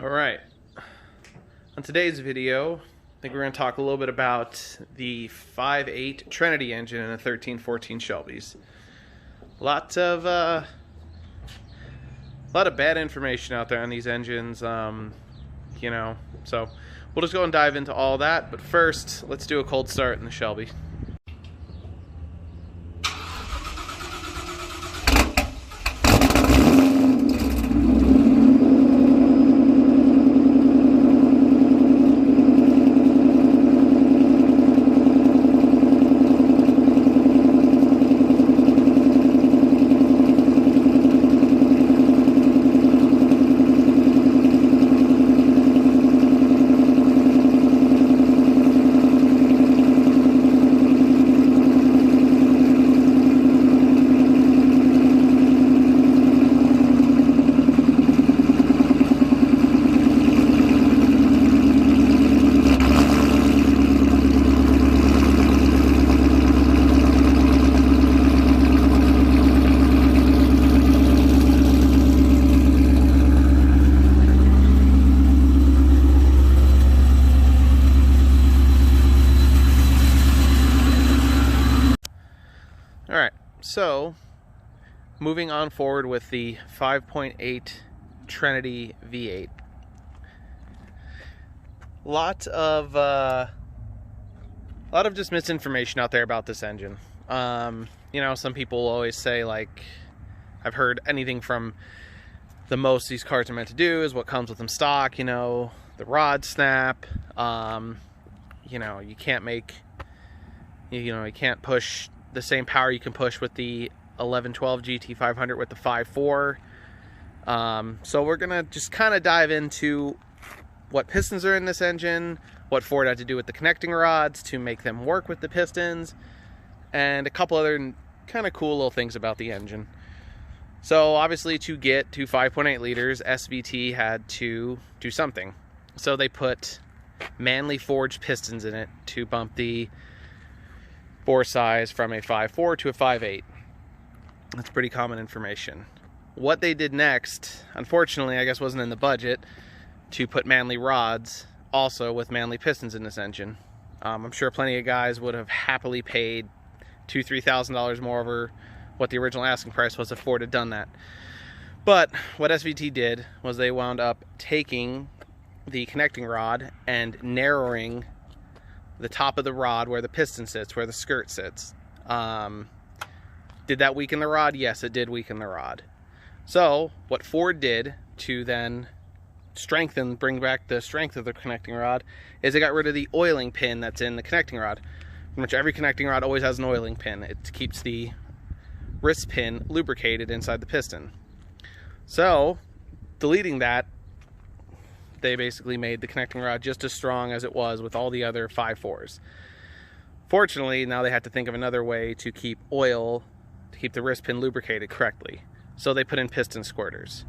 Alright, on today's video, I think we're going to talk a little bit about the 5.8 Trinity engine in a 1314 Shelby's. A lot of bad information out there on these engines, so we'll just go and dive into all that, but first, let's do a cold start in the Shelby. Alright, so moving on forward with the 5.8 Trinity V8. A lot of just misinformation out there about this engine. Some people always say, like, I've heard anything from the most these cars are meant to do is what comes with them stock, the rod snap, you can't make, you can't push the same power you can push with the 1112 GT500 with the 5.4. So we're gonna just kind of dive into what pistons are in this engine, what Ford had to do with the connecting rods to make them work with the pistons, and a couple other kind of cool little things about the engine. So obviously, to get to 5.8 liters, SVT had to do something. So they put Manley forged pistons in it to bump the bore size from a 5.4 to a 5.8. That's pretty common information. What they did next, unfortunately, I guess wasn't in the budget, to put Manley rods also with Manley pistons in this engine. I'm sure plenty of guys would have happily paid $2,000–$3,000 more over what the original asking price was if Ford had done that. But what SVT did was they wound up taking the connecting rod and narrowing the top of the rod where the piston sits, where the skirt sits. Did that weaken the rod? Yes, it did weaken the rod. So what Ford did to then bring back the strength of the connecting rod is they got rid of the oiling pin that's in the connecting rod, which every connecting rod always has an oiling pin. It keeps the wrist pin lubricated inside the piston. So deleting that, they basically made the connecting rod just as strong as it was with all the other 5.4s. Fortunately, now they have to think of another way to keep the wrist pin lubricated correctly. So they put in piston squirters.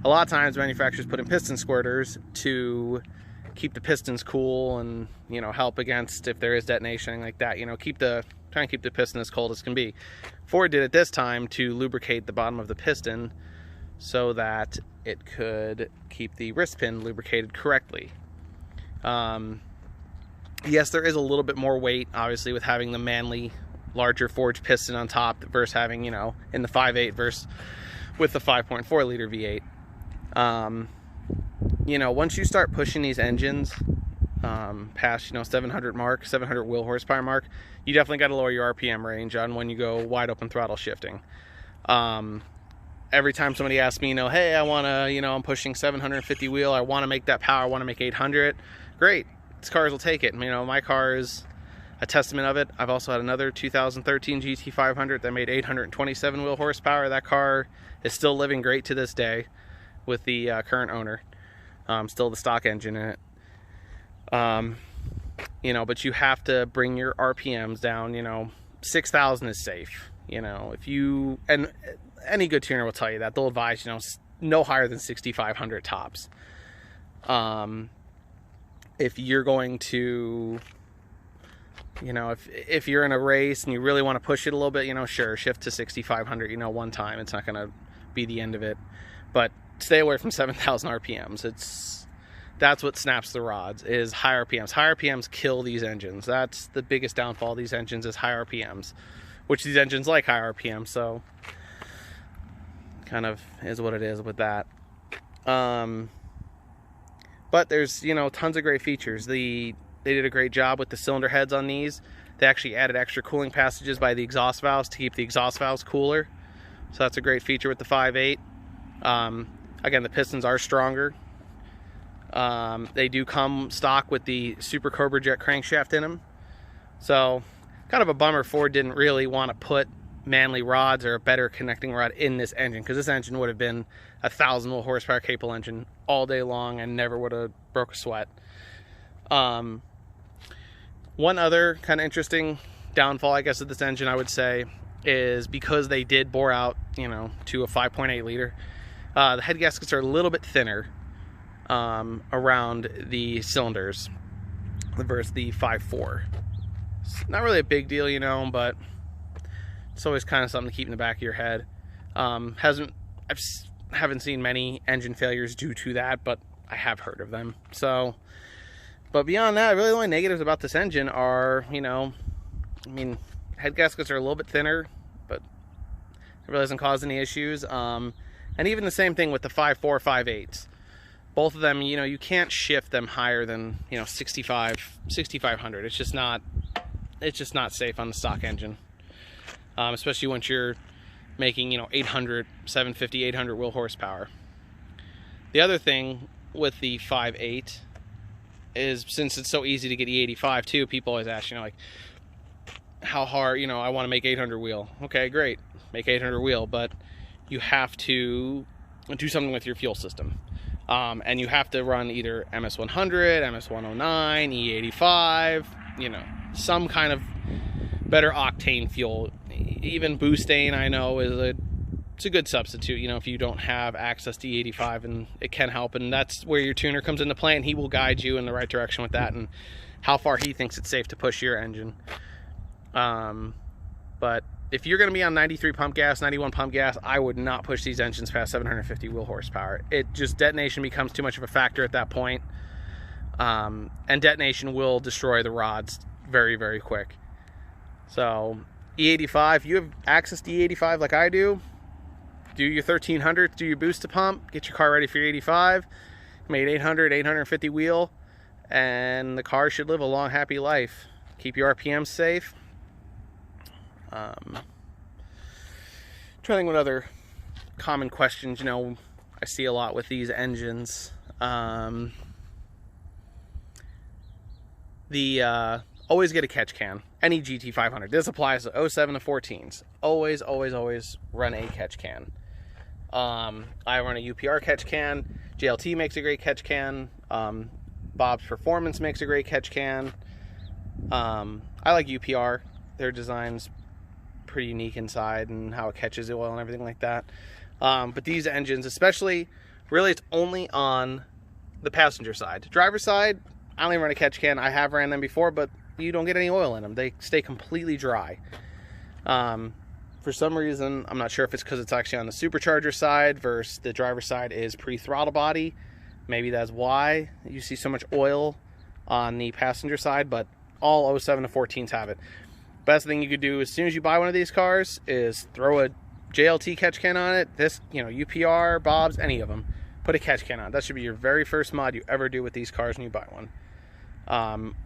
A lot of times manufacturers put in piston squirters to keep the pistons cool and, help against if there is detonation like that, try and keep the piston as cold as can be. Ford did it this time to lubricate the bottom of the piston so that it could keep the wrist pin lubricated correctly. Yes, there is a little bit more weight, obviously, with having the Manley larger forged piston on top versus having, in the 5.8 versus with the 5.4 liter V8. Once you start pushing these engines past, 700 wheel horsepower mark, you definitely got to lower your RPM range on when you go wide open throttle shifting. Every time somebody asks me, hey, I want to, I'm pushing 750 wheel, I want to make that power, I want to make 800, great, these cars will take it. My car is a testament of it. I've also had another 2013 GT500 that made 827 wheel horsepower. That car is still living great to this day with the current owner. Still the stock engine in it. But you have to bring your RPMs down, 6,000 is safe. And any good tuner will tell you that. They'll advise, no higher than 6,500 tops. If you're going to, if you're in a race and you really want to push it a little bit, sure, shift to 6,500, one time. It's not going to be the end of it. But stay away from 7,000 RPMs. That's what snaps the rods, is high RPMs. High RPMs kill these engines. That's the biggest downfall of these engines, is high RPMs, which these engines like high RPMs, so kind of is what it is with that. But there's, you know, tons of great features. They did a great job with the cylinder heads on these. They actually added extra cooling passages by the exhaust valves to keep the exhaust valves cooler. So that's a great feature with the 5.8. Again, the pistons are stronger. They do come stock with the Super Cobra Jet crankshaft in them. So kind of a bummer Ford didn't really want to put manly rods or a better connecting rod in this engine, because this engine would have been a 1,000 horsepower capable engine all day long and never would have broke a sweat. One other kind of interesting downfall, I guess, of this engine, I would say, is because they did bore out, you know, to a 5.8 liter, the head gaskets are a little bit thinner around the cylinders versus the 5.4. It's not really a big deal, you know, but it's always kind of something to keep in the back of your head. I haven't seen many engine failures due to that, but I have heard of them. So, but beyond that, really the only negatives about this engine are, you know, I mean, head gaskets are a little bit thinner, but it really doesn't cause any issues. And even the same thing with the 5.4, 5.8s. Both of them, you know, you can't shift them higher than, you know, 6,500. It's just not safe on the stock engine. Especially once you're making, you know, 750, 800 wheel horsepower. The other thing with the 5.8 is, since it's so easy to get E85 too, people always ask, you know, like, how hard, you know, I want to make 800 wheel. Okay, great, make 800 wheel, but you have to do something with your fuel system. And you have to run either MS100, MS109, E85, you know, some kind of better octane fuel. Even butane, I know, it's a good substitute, you know, if you don't have access to E85, and it can help. And that's where your tuner comes into play, and he will guide you in the right direction with that and how far he thinks it's safe to push your engine. But if you're going to be on 93 pump gas, 91 pump gas, I would not push these engines past 750 wheel horsepower. It just, detonation becomes too much of a factor at that point. And detonation will destroy the rods very, very quick. So E85, you have access to E85 like I do, do your 1300, do your boost to pump, get your car ready for your 85, made 800, 850 wheel, and the car should live a long, happy life. Keep your RPMs safe. Trying to think what other common questions, you know, I see a lot with these engines. Always get a catch can. Any GT500. This applies to 07 to 14s. Always, always, always run a catch can. I run a UPR catch can. JLT makes a great catch can. Bob's Performance makes a great catch can. I like UPR. Their design's pretty unique inside and how it catches the oil and everything like that. But these engines, especially, really it's only on the passenger side. Driver side, I only run a catch can. I have ran them before, but you don't get any oil in them. They stay completely dry. For some reason, I'm not sure if it's because it's actually on the supercharger side versus the driver side is pre-throttle body. Maybe that's why you see so much oil on the passenger side, but all 07 to 14s have it. Best thing you could do as soon as you buy one of these cars is throw a JLT catch can on it. This, you know, UPR, Bob's, any of them. Put a catch can on. That should be your very first mod you ever do with these cars when you buy one.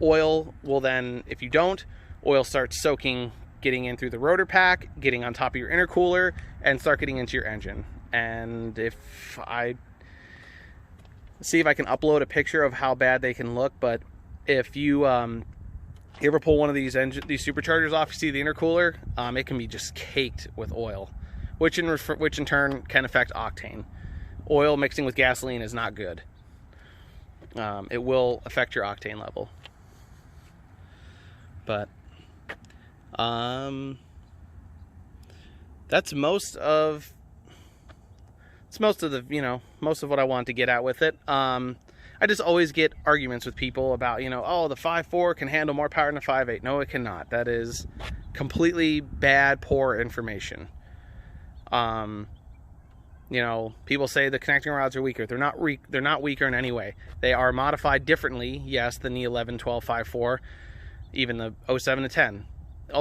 Oil will then, if you don't, oil starts soaking, getting in through the rotor pack, getting on top of your intercooler, and start getting into your engine. And if I see if I can upload a picture of how bad they can look, but if you you ever pull one of these superchargers off, you see the intercooler, it can be just caked with oil, which in turn can affect octane. Oil mixing with gasoline is not good. It will affect your octane level. But that's most of the, you know, most of what I want to get at with it. I just always get arguments with people about, you know, oh, the 5.4 can handle more power than the 5.8. No, it cannot. That is completely bad, poor information. You You know, people say the connecting rods are weaker. They're not weaker in any way. They are modified differently, yes, than the 11, 12, 5.4, even the 07 to 10.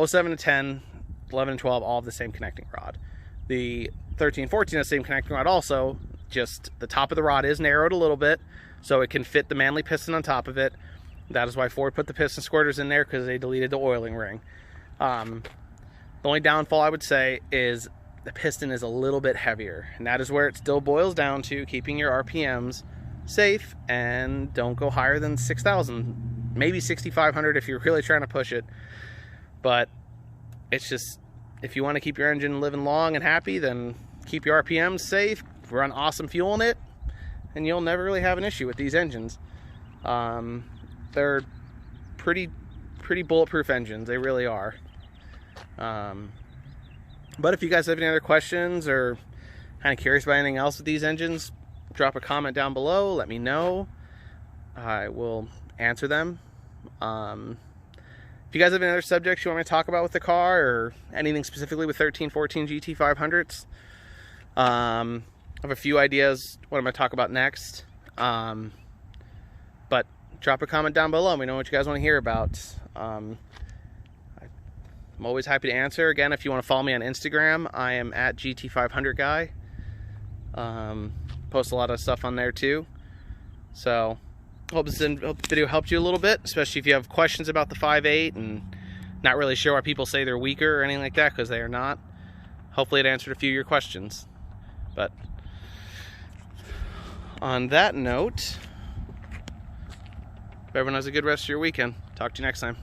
07 to 10, 11 and 12, all have the same connecting rod. The 13, 14 has the same connecting rod also, just the top of the rod is narrowed a little bit, so it can fit the manly piston on top of it. That is why Ford put the piston squirters in there, because they deleted the oiling ring. The only downfall I would say is the piston is a little bit heavier, and that is where it still boils down to keeping your RPMs safe and don't go higher than 6,000, maybe 6,500 if you're really trying to push it. But it's just, if you want to keep your engine living long and happy, then keep your RPMs safe, run awesome fuel in it, and you'll never really have an issue with these engines. They're pretty bulletproof engines, they really are. But if you guys have any other questions or kind of curious about anything else with these engines, drop a comment down below, let me know. I will answer them. If you guys have any other subjects you want me to talk about with the car, or anything specifically with 13, 14 GT500s, I have a few ideas what I'm going to talk about next. But drop a comment down below, let me know what you guys want to hear about. I'm always happy to answer. Again, if you want to follow me on Instagram, I am at GT500 guy. Post a lot of stuff on there too. So hope this video helped you a little bit, especially if you have questions about the 5.8 and not really sure why people say they're weaker or anything like that, because they are not. Hopefully it answered a few of your questions. But on that note, everyone has a good rest of your weekend. Talk to you next time.